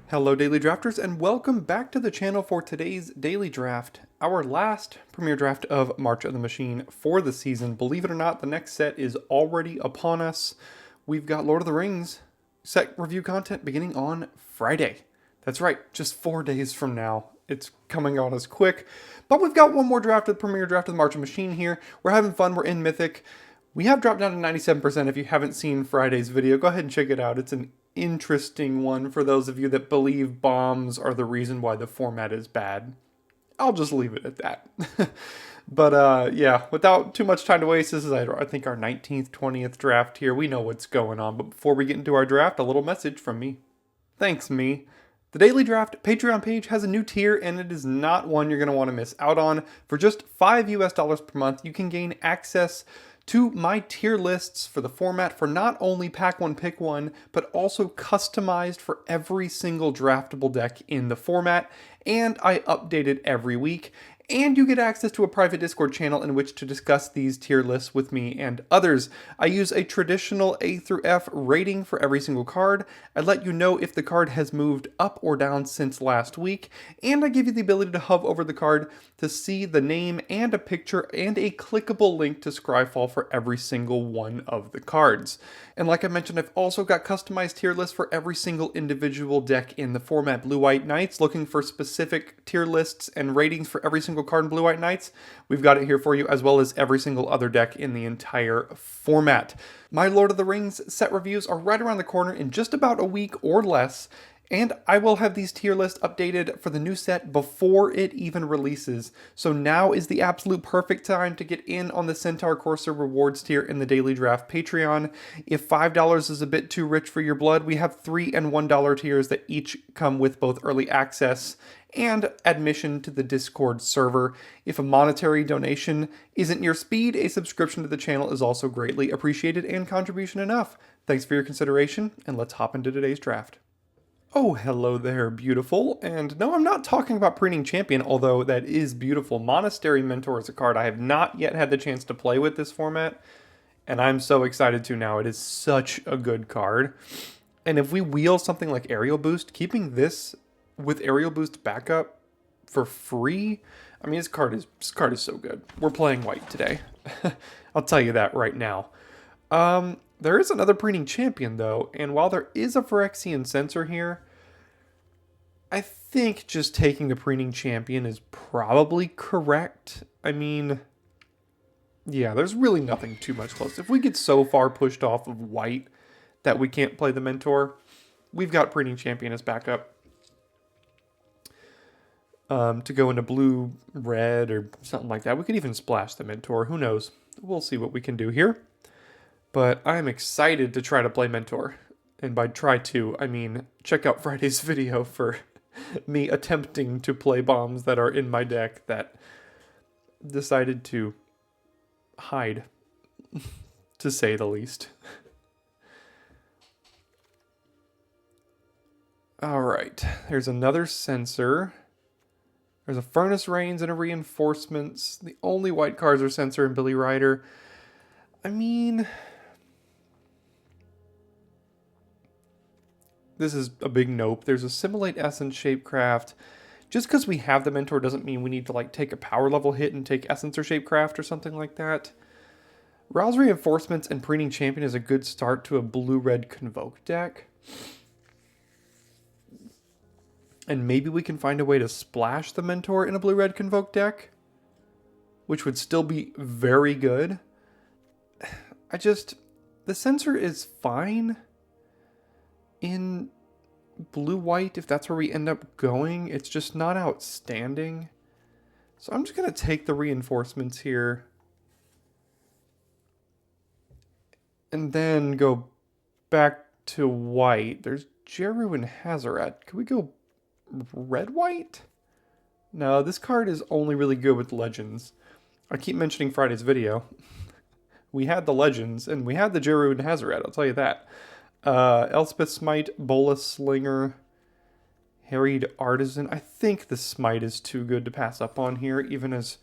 Hello Daily Drafters and welcome back to the channel for today's Daily Draft, our last premiere draft of March of the Machine for the season. Believe it or not, the next set is already upon us. We've got Lord of the Rings set review content beginning on Friday. That's right, just 4 days from now. It's coming on us quick, but we've got one more draft of the premiere draft of the March of the Machine here. We're having fun, we're in Mythic. We have dropped down to 97%. If you haven't seen Friday's video, go ahead and check it out. It's an interesting one for those of you that believe bombs are the reason why the format is bad. I'll just leave it at that. But yeah, without too much time to waste, this is, I think, our 19th, 20th draft here. We know what's going on. But before we get into our draft, a little message from me. Thanks, me. The Daily Draft Patreon page has a new tier, and it is not one you're going to want to miss out on. For just $5 per month, you can gain access to my tier lists for the format for not only Pack 1 Pick 1, but also customized for every single draftable deck in the format, and I update it every week. And you get access to a private Discord channel in which to discuss these tier lists with me and others. I use a traditional A through F rating for every single card. I let you know if the card has moved up or down since last week, and I give you the ability to hover over the card to see the name and a picture and a clickable link to Scryfall for every single one of the cards. And like I mentioned, I've also got customized tier lists for every single individual deck in the format. Blue-White Knights, looking for specific tier lists and ratings for every single card in Blue-White Knights, we've got it here for you, as well as every single other deck in the entire format. My Lord of the Rings set reviews are right around the corner in just about a week or less, and I will have these tier lists updated for the new set before it even releases. So now is the absolute perfect time to get in on the Centaur Courser rewards tier in the Daily Draft Patreon. If $5 is a bit too rich for your blood, we have $3 and $1 tiers that each come with both early access and admission to the Discord server. If a monetary donation isn't your speed, a subscription to the channel is also greatly appreciated and contribution enough. Thanks for your consideration, and let's hop into today's draft. Oh, hello there, beautiful. And no, I'm not talking about Preening Champion, although that is beautiful. Monastery Mentor is a card I have not yet had the chance to play with this format, and I'm so excited to now. It is such a good card. And if we wheel something like Aerial Boost, keeping this with Aerial Boost backup for free, I mean, this card is so good. We're playing white today. I'll tell you that right now. There is another Preening Champion, though, and while there is a Phyrexian Censor here, I think just taking the Preening Champion is probably correct. I mean, yeah, there's really nothing too much close. If we get so far pushed off of white that we can't play the Mentor, we've got Preening Champion as backup. To go into blue, red, or something like that. We could even splash the Mentor. Who knows? We'll see what we can do here. But I'm excited to try to play Mentor. And by try to, I mean check out Friday's video for me attempting to play bombs that are in my deck that decided to hide, to say the least. Alright, there's another Censor. There's a Furnace Reigns and a Reinforcements. The only white cards are Censor and Billy Rider. I mean, this is a big nope. There's a Simulate Essence Shapecraft. Just because we have the Mentor doesn't mean we need to like take a power level hit and take Essence or Shapecraft or something like that. Rouse Reinforcements and Preening Champion is a good start to a blue-red Convoke deck. And maybe we can find a way to splash the Mentor in a blue-red Convoke deck, which would still be very good. The Censor is fine in blue-white if that's where we end up going. It's just not outstanding. So I'm just going to take the Reinforcements here and then go back to white. There's Jeru and Hazoret. Can we go red-white? No, this card is only really good with Legends. I keep mentioning Friday's video. We had the Legends, and we had the Jeru and Hazoret, I'll tell you that. Elspeth Smite, Bolas Slinger, Harried Artisan. I think the Smite is too good to pass up on here, even as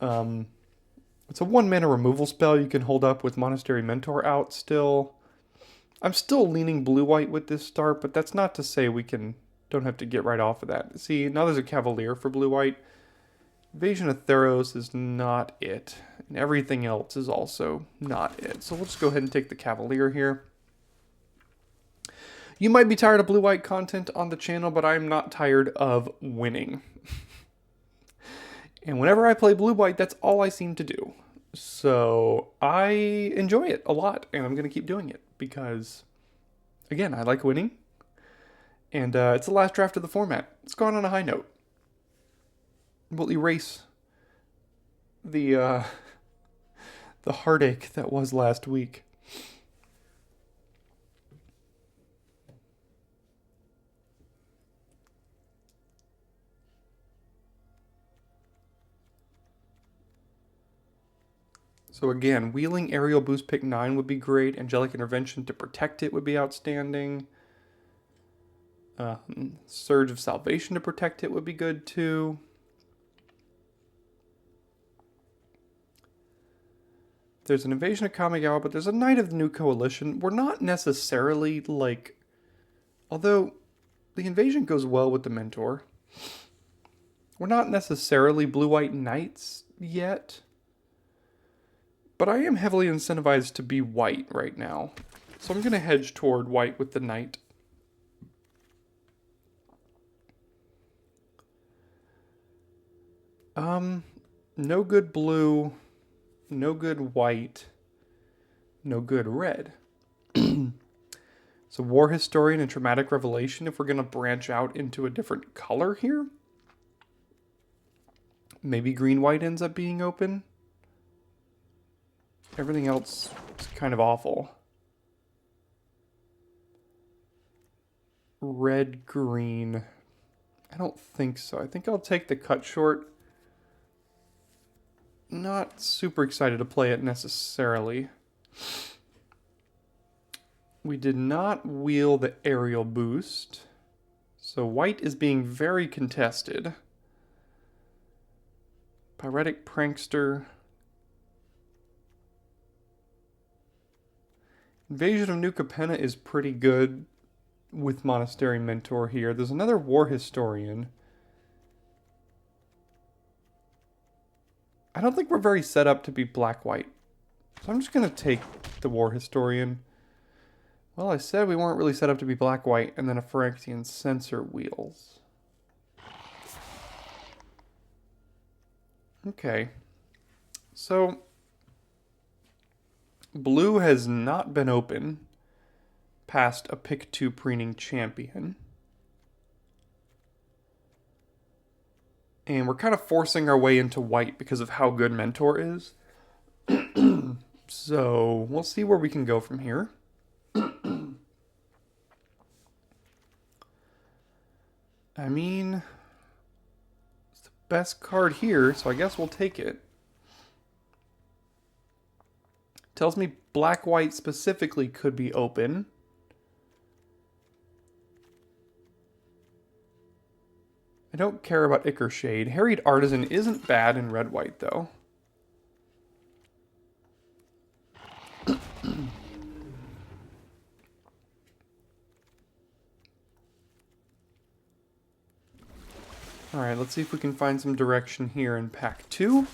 it's a 1-mana removal spell you can hold up with Monastery Mentor out still. I'm still leaning blue-white with this start, but that's not to say we don't have to get right off of that. See, now there's a Cavalier for blue-white. Invasion of Theros is not it, and everything else is also not it. So we'll just go ahead and take the Cavalier here. You might be tired of blue-white content on the channel, but I'm not tired of winning. And whenever I play blue-white, that's all I seem to do. So I enjoy it a lot, and I'm going to keep doing it because, again, I like winning. And it's the last draft of the format. It's gone on a high note. We'll erase the heartache that was last week. So again, Wheeling Aerial Boost pick 9 would be great. Angelic Intervention to protect it would be outstanding. Surge of Salvation to protect it would be good too. There's an Invasion of Kamigawa, but there's a Knight of the New Coalition. We're not necessarily like... Although the Invasion goes well with the Mentor. We're not necessarily Blue-White Knights yet. But I am heavily incentivized to be white right now. So I'm going to hedge toward white with the Knight. No good blue, no good white, no good red. So War Historian and Traumatic Revelation if we're going to branch out into a different color here. Maybe green-white ends up being open. Everything else is kind of awful. Red, green. I don't think so. I think I'll take the cut short. Not super excited to play it necessarily. We did not wheel the aerial boost. So white is being very contested. Pyretic Prankster. Invasion of New Capenna is pretty good with Monastery Mentor here. There's another War Historian. I don't think we're very set up to be black-white. So I'm just going to take the War Historian. Well, I said we weren't really set up to be black-white, and then a Phyrexian Censor wheels. Okay. So blue has not been open past a pick 2 preening champion. And we're kind of forcing our way into white because of how good Mentor is. So we'll see where we can go from here. I mean, it's the best card here, so I guess we'll take it. Tells me black-white specifically could be open. I don't care about Ichor Shade. Harried Artisan isn't bad in red-white, though. Alright, let's see if we can find some direction here in pack 2.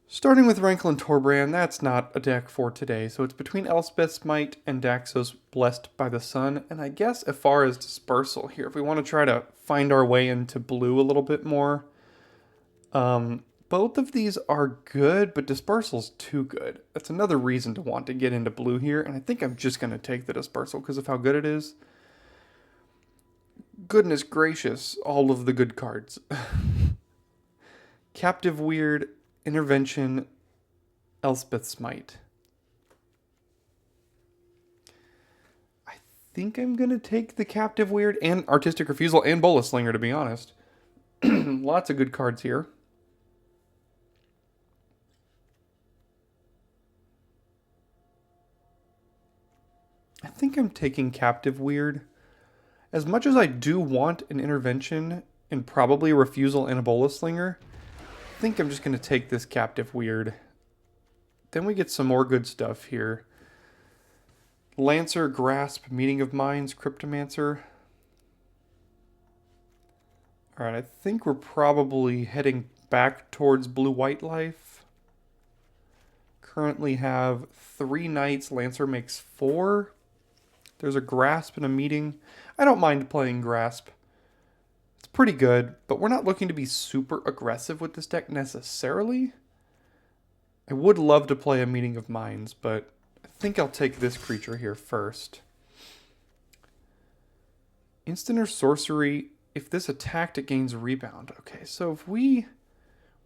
Starting with Rankle and Torbrand, that's not a deck for today, so it's between Elspeth's Might and Daxos Blessed by the Sun, and I guess as far as Dispersal here, if we want to try to find our way into blue a little bit more, both of these are good, but Dispersal's too good. That's another reason to want to get into blue here, and I think I'm just going to take the Dispersal because of how good it is. Goodness gracious, all of the good cards. Captive Weird, Intervention, Elspeth's Might. I think I'm going to take the Captive Weird and Artistic Refusal and Bolas Slinger, to be honest. Lots of good cards here. I think I'm taking Captive Weird. As much as I do want an Intervention and probably a Refusal and a Bolas Slinger, I think I'm just going to take this Captive Weird. Then we get some more good stuff here. Lancer, Grasp, Meeting of Minds, Cryptomancer. Alright, I think we're probably heading back towards blue-white life. Currently have 3 knights, Lancer makes 4. There's a Grasp and a Meeting. I don't mind playing Grasp. It's pretty good, but we're not looking to be super aggressive with this deck necessarily. I would love to play a Meeting of Minds, but I think I'll take this creature here first. Instant or sorcery, if this attacked, it gains rebound. Okay, so if we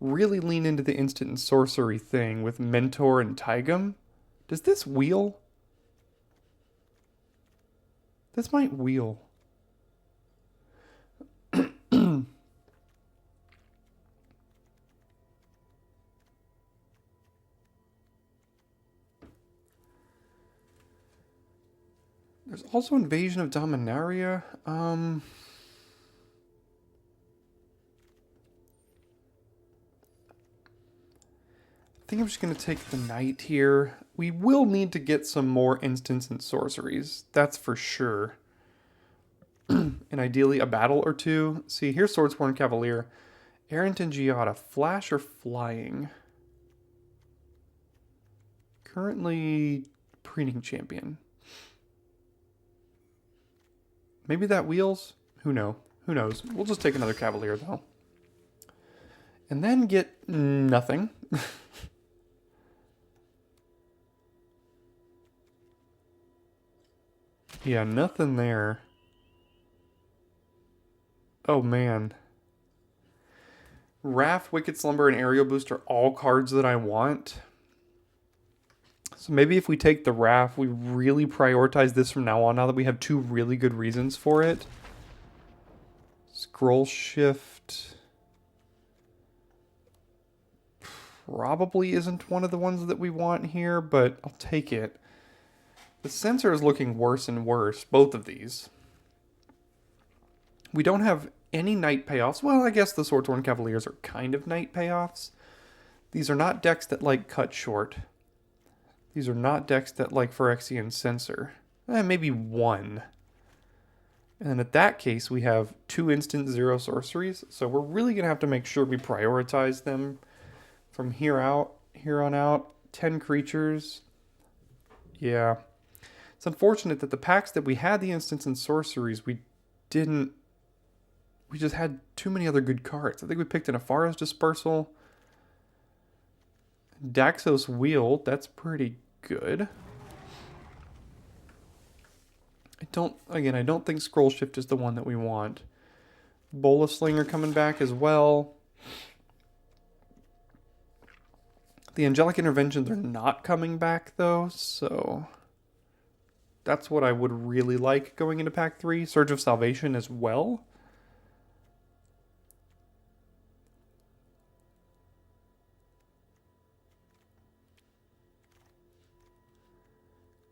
really lean into the instant and sorcery thing with Mentor and Taigam, does this wheel? This might wheel. There's also Invasion of Dominaria. I think I'm just going to take the knight here. We will need to get some more instants and sorceries. That's for sure. And ideally a battle or two. See, here's Swordsworn Cavalier. Arrington Giada, flash or flying? Currently Preening Champion. Maybe that wheels? Who knows? Who knows? We'll just take another Cavalier though. And then get nothing. Yeah, nothing there. Oh man. Wrath, Wicked Slumber, and Aerial Boost are all cards that I want. So maybe if we take the Wrath, we really prioritize this from now on, now that we have 2 really good reasons for it. Scroll Shift probably isn't one of the ones that we want here, but I'll take it. The Censor is looking worse and worse, both of these. We don't have any Knight payoffs. Well, I guess the Swordsworn Cavaliers are kind of Knight payoffs. These are not decks that like Cut Short. These are not decks that like Phyrexian Censor. Maybe one. And then at that case, we have 2 instant 0 sorceries. So we're really going to have to make sure we prioritize them from here on out. 10 creatures. Yeah. It's unfortunate that the packs that we had the instants and sorceries, we just had too many other good cards. I think we picked an Afara's Dispersal. Daxos Wheel, that's pretty good. I don't think Scroll Shift is the one that we want. Bola Slinger coming back as well. The Angelic Interventions are not coming back though, so that's what I would really like going into pack 3. Surge of Salvation as well.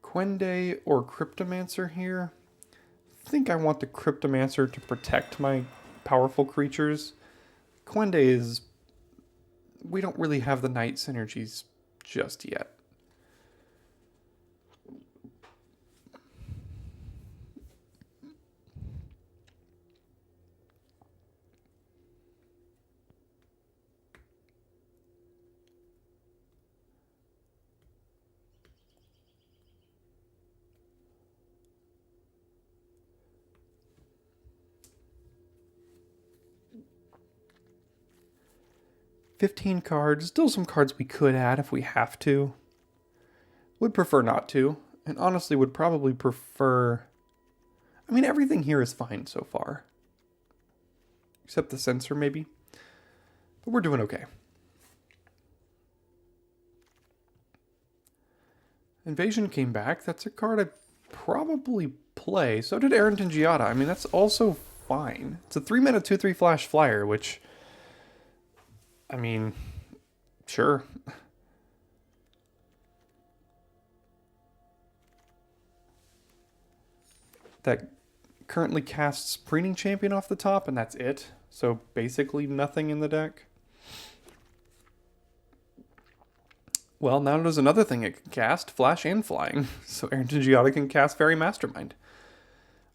Quende or Cryptomancer here. I think I want the Cryptomancer to protect my powerful creatures. Quende is... we don't really have the Knight synergies just yet. $15 cards. Still some cards we could add if we have to. Would prefer not to. And honestly would probably prefer... I mean, everything here is fine so far. Except the Censor, maybe. But we're doing okay. Invasion came back. That's a card I'd probably play. So did Arrington Giada. I mean, that's also fine. It's a 3-mana 2/3 flash flyer, which... I mean, sure. That currently casts Preening Champion off the top, and that's it. So basically nothing in the deck. Well, now there's another thing it can cast, Flash and Flying. So MTGA can cast Fairy Mastermind.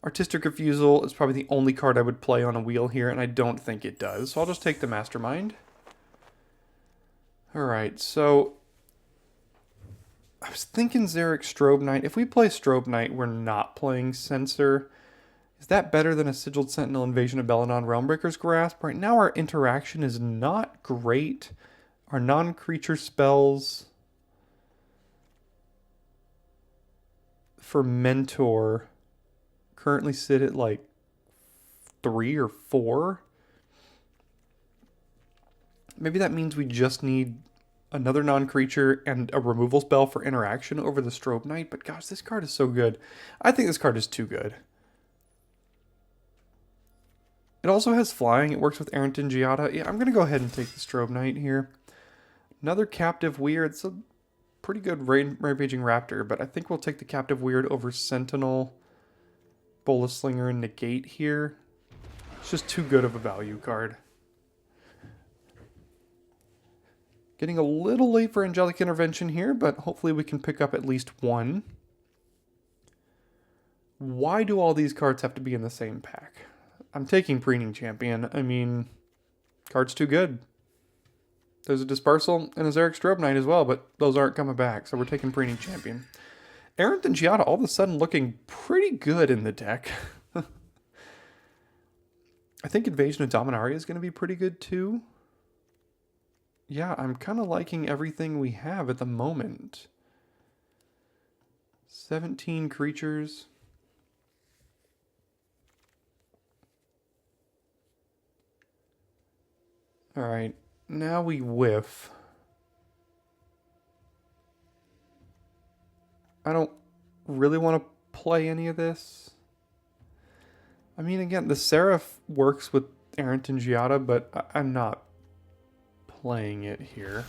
Artistic Refusal is probably the only card I would play on a wheel here, and I don't think it does. So I'll just take the Mastermind. Alright, so I was thinking Xeric Strobe Knight. If we play Strobe Knight, we're not playing Censor. Is that better than a Sigiled Sentinel Invasion of Belladon Realmbreaker's Grasp? Right now our interaction is not great. Our non-creature spells for Mentor currently sit at like 3 or 4. Maybe that means we just need another non-creature and a removal spell for interaction over the Strobe Knight. But gosh, this card is so good. I think this card is too good. It also has flying. It works with Erranton Giada. Yeah, I'm going to go ahead and take the Strobe Knight here. Another Captive Weird. It's a pretty good Rampaging Raptor, but I think we'll take the Captive Weird over Sentinel, Bolas Slinger, and Negate here. It's just too good of a value card. Getting a little late for Angelic Intervention here, but hopefully we can pick up at least one. Why do all these cards have to be in the same pack? I'm taking Preening Champion. I mean, card's too good. There's a Dispersal and a Xeric Strobe Knight as well, but those aren't coming back, so we're taking Preening Champion. Erranton Giada all of a sudden looking pretty good in the deck. I think Invasion of Dominaria is going to be pretty good too. Yeah, I'm kind of liking everything we have at the moment. 17 creatures. Alright, now we whiff. I don't really want to play any of this. I mean, again, the Seraph works with Erranton Giada, but I'm not playing it here.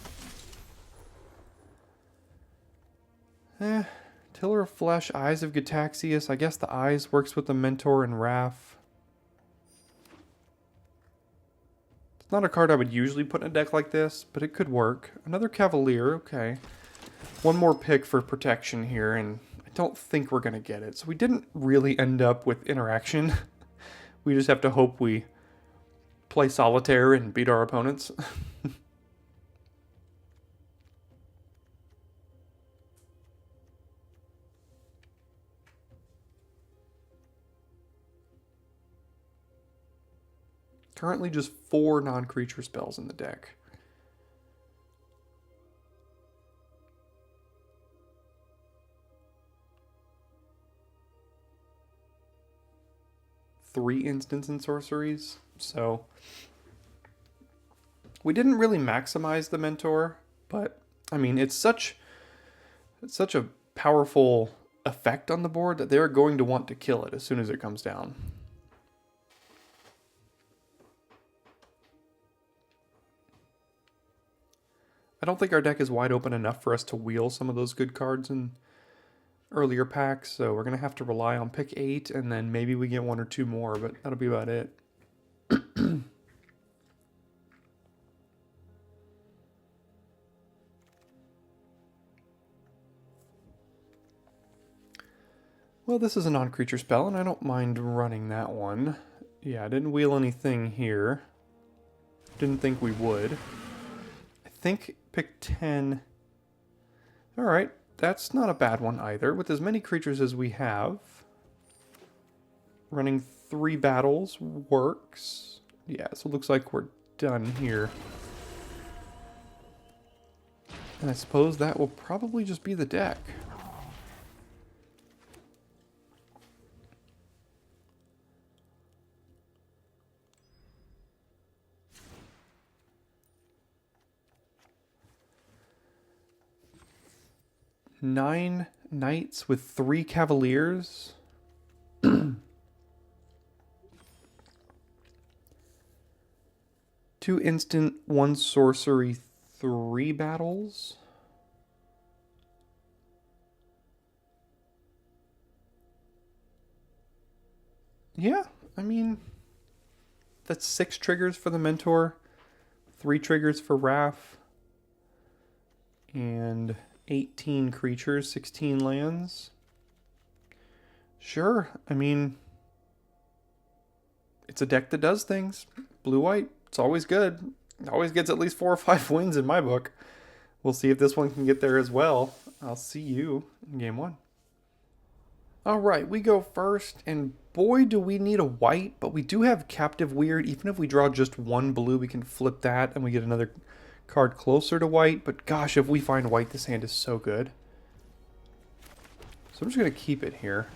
Tiller of Flesh, Eyes of Gitaxias. I guess the Eyes works with the Mentor and Wrath. It's not a card I would usually put in a deck like this, but it could work. Another Cavalier, okay. One more pick for protection here, and I don't think we're going to get it. So we didn't really end up with interaction. We just have to hope we play Solitaire and beat our opponents. Currently just 4 non-creature spells in the deck. Three instants and sorceries, so we didn't really maximize the Mentor, but I mean it's such a powerful effect on the board that they're going to want to kill it as soon as it comes down. I don't think our deck is wide open enough for us to wheel some of those good cards in earlier packs, so we're going to have to rely on pick 8, and then maybe we get 1 or 2 more, but that'll be about it. Well, this is a non-creature spell, and I don't mind running that one. Yeah, I didn't wheel anything here. Didn't think we would. I think pick 10. Alright, that's not a bad one either. With as many creatures as we have, running 3 battles works. Yeah, so it looks like we're done here. And I suppose that will probably just be the deck. Nine knights with 3 cavaliers. 2 instant, 1 sorcery, 3 battles. Yeah, I mean, that's 6 triggers for the Mentor, 3 triggers for Wrath. And 18 creatures, 16 lands. Sure, I mean, it's a deck that does things. Blue-white, it's always good. It always gets at least 4 or 5 wins in my book. We'll see if this one can get there as well. I'll see you in game 1. All right, we go first, and boy, do we need a white, but we do have Captive Weird. Even if we draw just 1 blue, we can flip that, and we get another card closer to white. But gosh, if we find white, this hand is so good. So I'm just going to keep it here.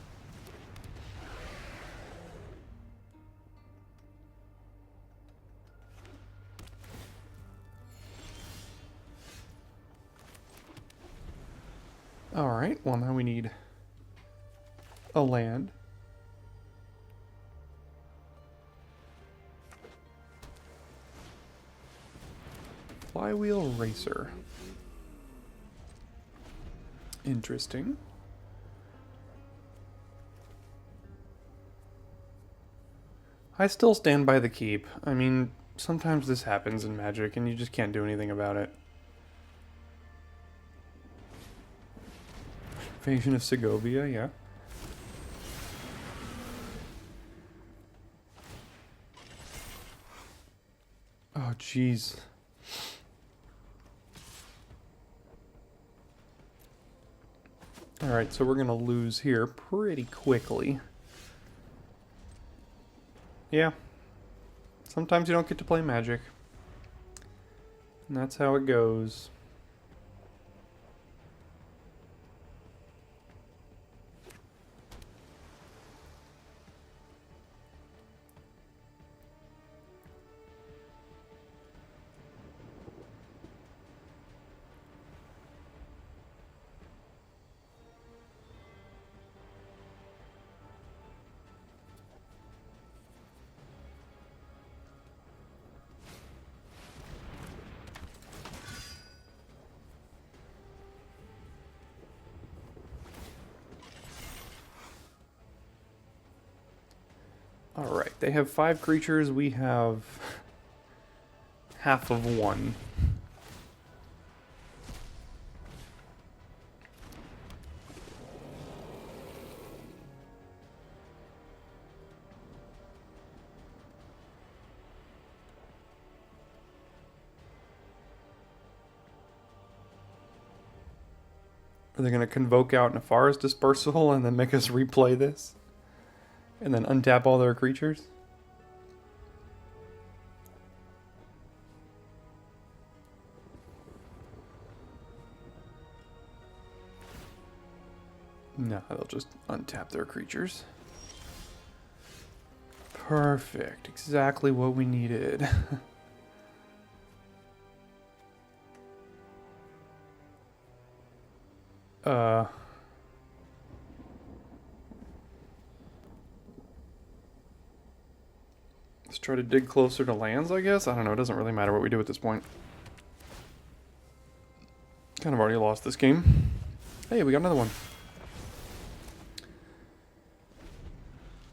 All right, well, now we need a land. Flywheel Racer. Interesting. I still stand by the keep. I mean, sometimes this happens in Magic and you just can't do anything about it. Invasion of Segovia, yeah. Oh, jeez. Alright, so we're going to lose here pretty quickly. Yeah. Sometimes you don't get to play Magic. And that's how it goes. Alright, they have 5 creatures, we have half of 1. Are they going to convoke out Nefara's Dispersal and then make us replay this? And then untap all their creatures? No, they'll just untap their creatures. Perfect. Exactly what we needed. Let's try to dig closer to lands, I guess? I don't know, it doesn't really matter what we do at this point. Kind of already lost this game. Hey, we got another one.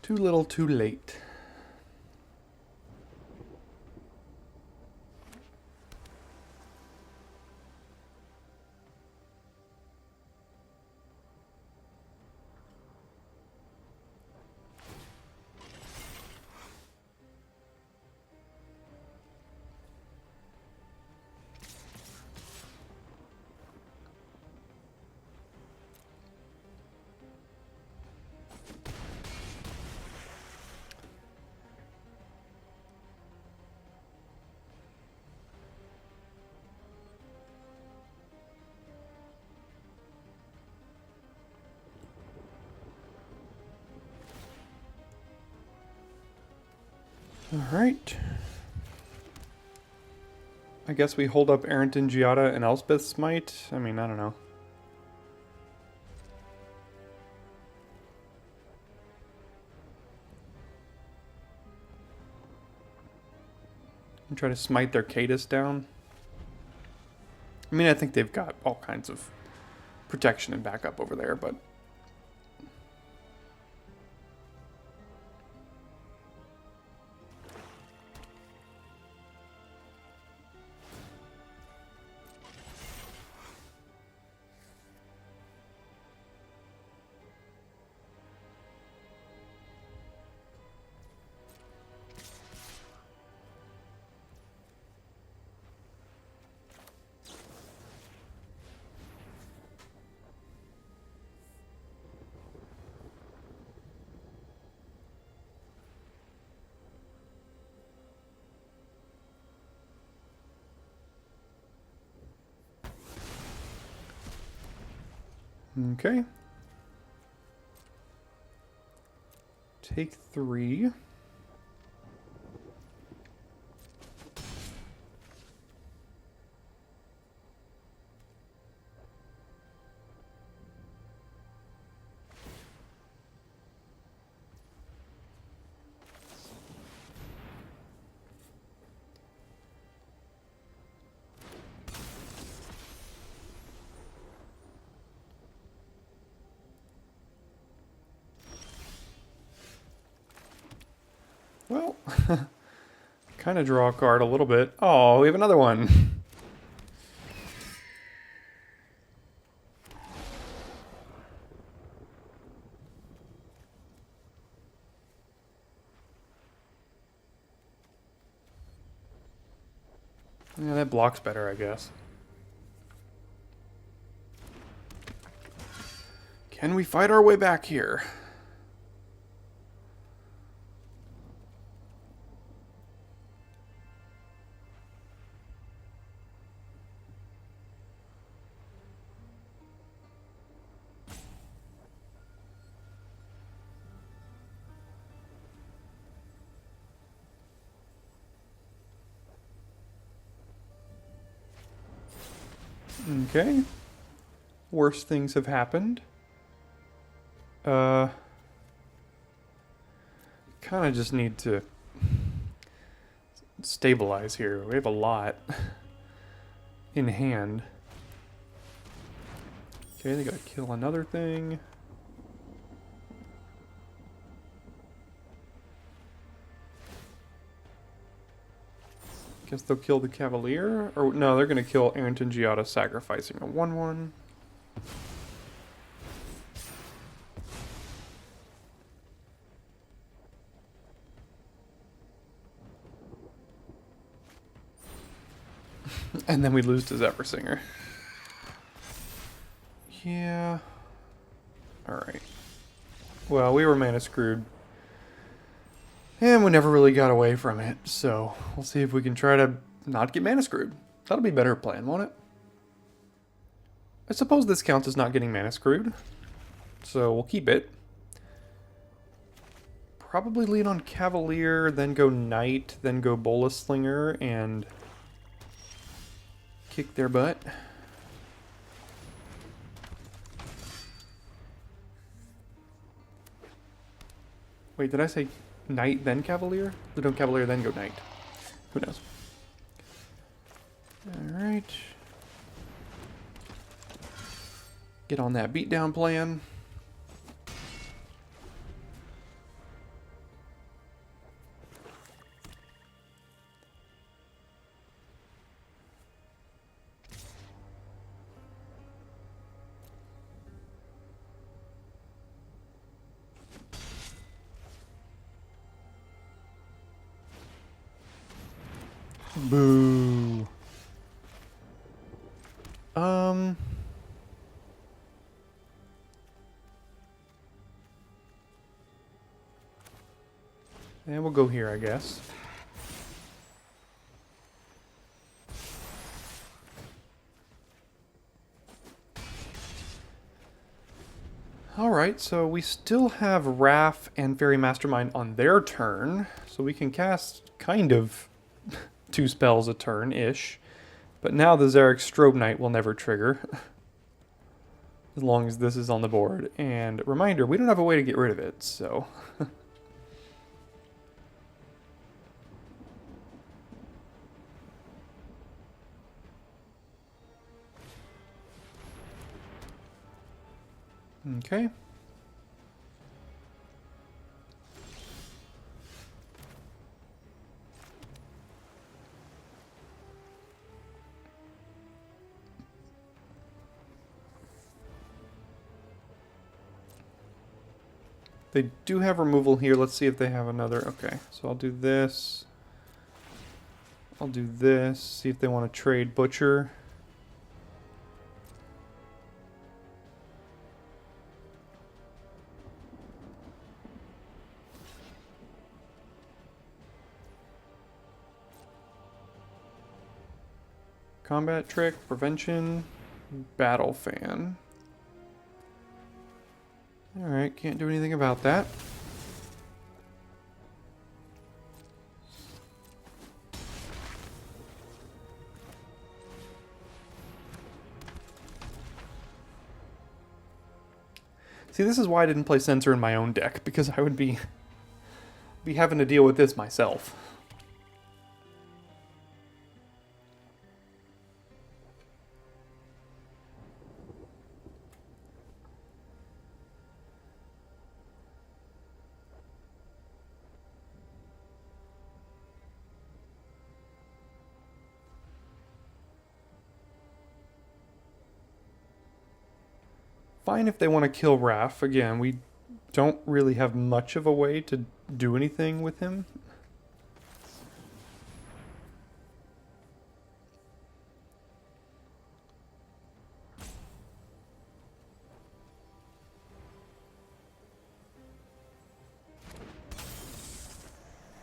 Too little, too late. Alright. I guess we hold up Arrington Giada and Elspeth's Smite. I mean, I don't know. And try to smite their Cadus down. I mean, I think they've got all kinds of protection and backup over there, but... Okay. Take 3. Well, kind of draw a card a little bit. Oh, we have another one. Yeah, that blocks better, I guess. Can we fight our way back here? Okay. Worse things have happened. Kind of just need to stabilize here. We have a lot in hand. Okay, they gotta kill another thing. Guess they'll kill the Cavalier? Or no, they're gonna kill Arrington Giada, sacrificing a 1/1. And then we lose to Zephrsinger. Yeah. Alright. Well, we were mana screwed. And we never really got away from it, so we'll see if we can try to not get mana screwed. That'll be a better plan, won't it? I suppose this counts as not getting mana screwed, so we'll keep it. Probably lead on Cavalier, then go Knight, then go Bolas Slinger, and kick their butt. Wait, did I say Knight, then Cavalier? Lead on Cavalier, then go Knight. Who knows? Alright. Get on that beatdown plan. Boo. And we'll go here, I guess. Alright, so we still have Raph and Fairy Mastermind on their turn, so we can cast kind of 2 spells a turn-ish. But now the Zarek Strobe Knight will never trigger, as long as this is on the board. And reminder, we don't have a way to get rid of it, so... Okay. They do have removal here. Let's see if they have another. Okay, so I'll do this. I'll do this. See if they want to trade Butcher. Combat Trick, Prevention, Battle Fan. Alright, can't do anything about that. See, this is why I didn't play Censor in my own deck, because I would be having to deal with this myself. Fine if they want to kill Raph. Again, we don't really have much of a way to do anything with him.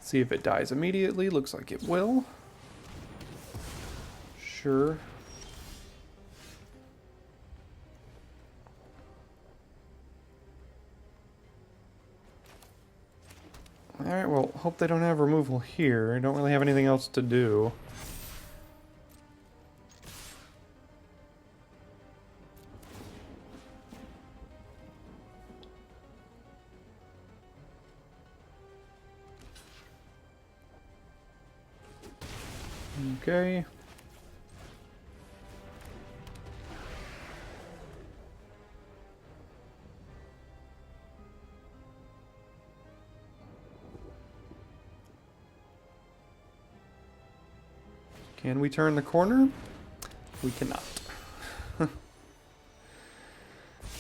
See if it dies immediately. Looks like it will. Sure. Alright, well, hope they don't have removal here. I don't really have anything else to do. Okay. Can we turn the corner? We cannot.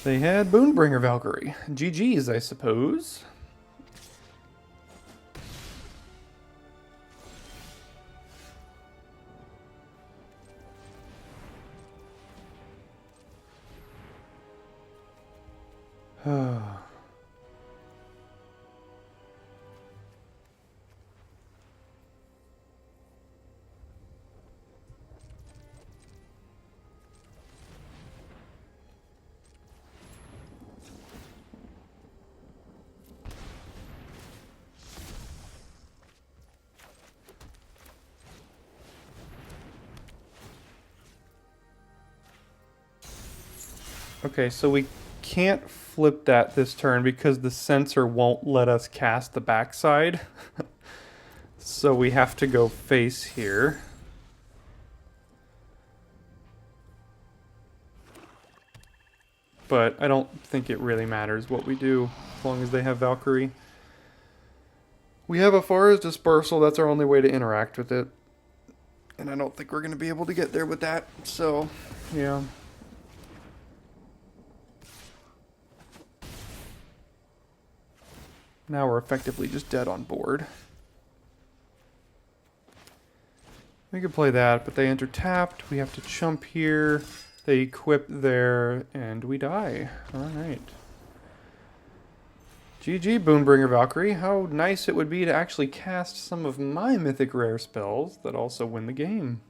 They had Boonbringer Valkyrie. GG's, I suppose. Okay, so we can't flip that this turn because the Censor won't let us cast the backside. So we have to go face here. But I don't think it really matters what we do as long as they have Valkyrie. We have Afara's Dispersal. That's our only way to interact with it. And I don't think we're going to be able to get there with that. So, yeah. Now we're effectively just dead on board. We could play that, but they enter tapped. We have to chump here. They equip there, and we die. Alright. GG, Boonbringer Valkyrie. How nice it would be to actually cast some of my Mythic rare spells that also win the game.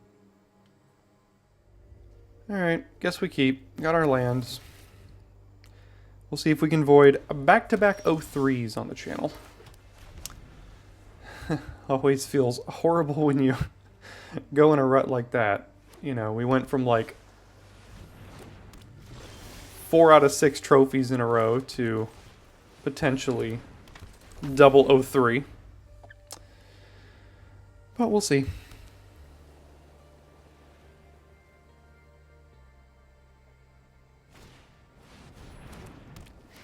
Alright, guess we keep. Got our lands. We'll see if we can void back-to-back 03s on the channel. Always feels horrible when you go in a rut like that. You know, we went from like 4 out of 6 trophies in a row to potentially double 03. But we'll see.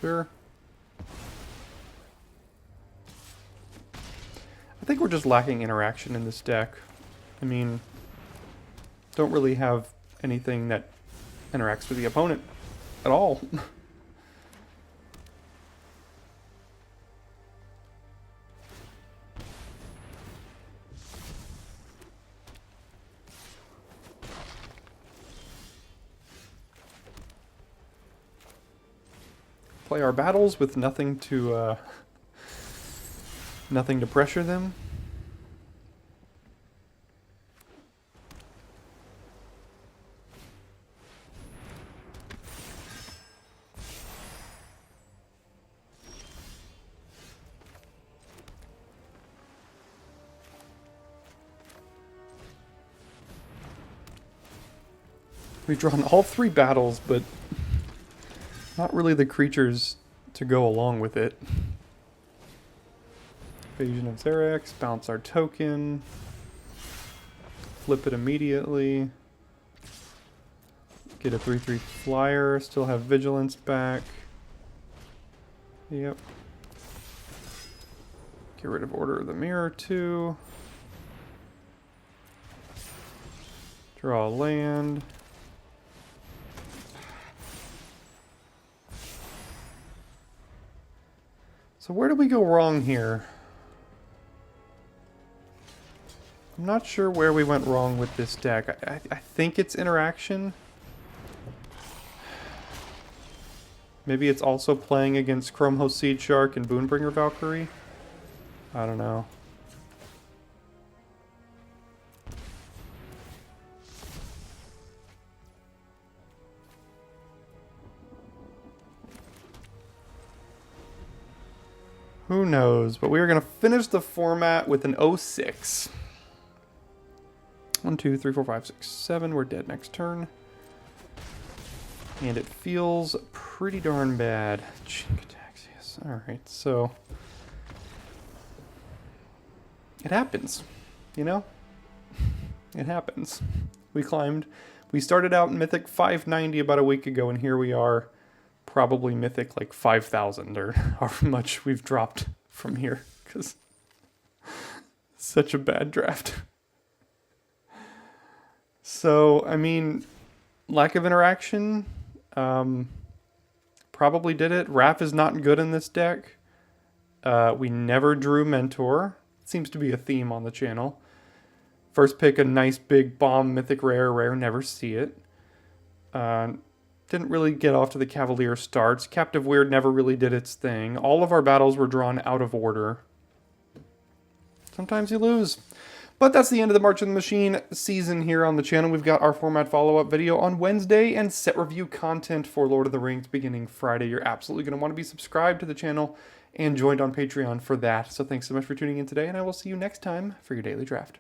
Sure. I think we're just lacking interaction in this deck. I mean, don't really have anything that interacts with the opponent at all. Play our battles with nothing to pressure them. We've drawn all 3 battles, but not really the creatures to go along with it. Invasion of Xerax, bounce our token, flip it immediately, get a 3/3 flyer, still have vigilance back. Yep. Get rid of Order of the Mirror too. Draw a land. So where did we go wrong here? I'm not sure where we went wrong with this deck. I think it's interaction. Maybe it's also playing against Chromehost Seed Shark and Boonbringer Valkyrie. I don't know. Who knows? But we are going to finish the format with an 06. 1, 2, 3, 4, 5, 6, 7. We're dead next turn. And it feels pretty darn bad. Chincotaxias. Alright, so... it happens. You know? It happens. We climbed. We started out in Mythic 590 about a week ago, and here we are. Probably Mythic like 5,000 or however much we've dropped from here because such a bad draft. So, I mean, lack of interaction probably did it. Raph is not good in this deck. We never drew Mentor. It seems to be a theme on the channel. First pick a nice big bomb Mythic rare, never see it. Didn't really get off to the Cavalier starts. Captive Weird never really did its thing. All of our battles were drawn out of order. Sometimes you lose. But that's the end of the March of the Machine season here on the channel. We've got our format follow-up video on Wednesday and set review content for Lord of the Rings beginning Friday. You're absolutely going to want to be subscribed to the channel and joined on Patreon for that. So thanks so much for tuning in today, and I will see you next time for your daily draft.